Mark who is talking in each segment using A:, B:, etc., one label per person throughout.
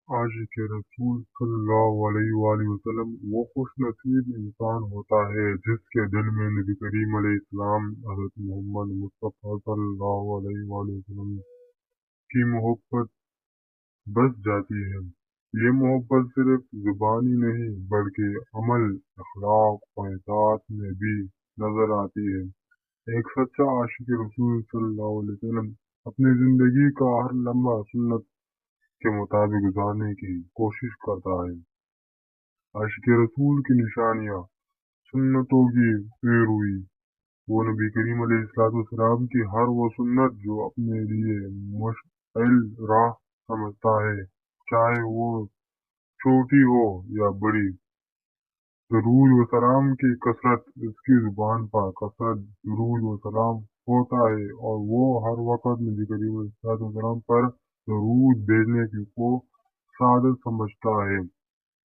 A: عاشق رسول صلی اللہ علیہ وآلہ وسلم وہ خوش نصیب انسان ہوتا ہے جس کے دل میں نبی کریم علیہ السلام حضرت محمد مصطفیٰ صلی اللہ علیہ وآلہ وسلم کی محبت بس جاتی ہے۔ یہ محبت صرف زبانی نہیں بلکہ عمل، اخلاق اور اطاعت میں بھی نظر آتی ہے۔ ایک سچا عاشق رسول صلی اللہ علیہ وسلم اپنی زندگی کا ہر لمحہ سنت کے مطابق گزارنے کی کوشش کرتا ہے۔ عاشق رسول کی نشانیاں: سنتوں کی پیروی: وہ نبی کریم علیہ السلام کی ہر وہ سنت جو اپنے لیے مشعل راہ سمجھتا ہے، چاہے وہ چھوٹی ہو یا بڑی۔ درود و سلام کی کثرت: اس کی زبان پر کثرت درود و سلام ہوتا ہے اور وہ ہر وقت نبی کریم علیہ السلام پر درود بھیجنے کو سعادت سمجھتا ہے۔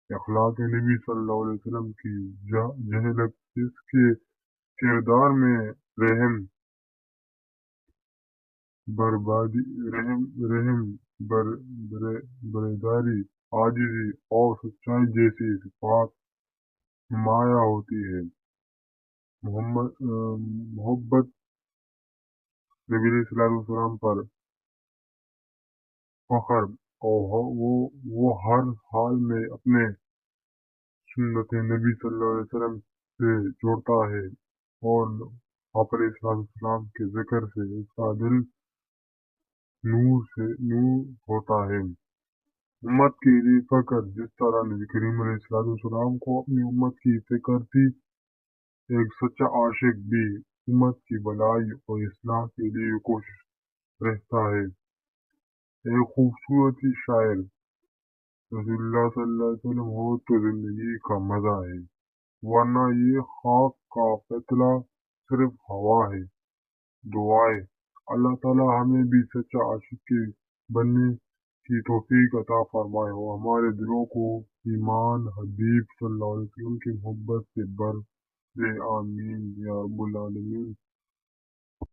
A: اخلاق نبی صلی اللہ علیہ وسلم کی جھلک: اس کے کردار میں رحم، برداری، عاجزی اور سچائی جیسی صفات نمایاں ہوتی ہے۔ محبت: نبی علیہ السلام پر فخر اور وہ ہر حال میں اپنے سنت نبی صلی اللہ علیہ وسلم سے جوڑتا ہے اور آپ علیہ السلام کے ذکر سے اس کا دل نور ہوتا ہے۔ امت کے لیے فکر: جس طرح نبی کریم علیہ السلام کو اپنی امت کی فکر تھی، ایک سچا عاشق بھی امت کی بھلائی اور اصلاح کے لیے کوشش رہتا ہے۔ ایک خوبصورت شاعر: رسول اللہ صلی اللہ علیہ وسلم ہو تو زندگی کا مزہ ہے، ورنہ یہ خاک کا فتلہ صرف ہوا ہے۔ دعائیں: اللہ تعالی ہمیں بھی سچا عاشق بننے کی توفیق عطا فرمائے اور ہمارے دلوں کو ایمان حبیب صلی اللہ علیہ وسلم کی محبت سے بھر دے، آمین یا رب العالمین۔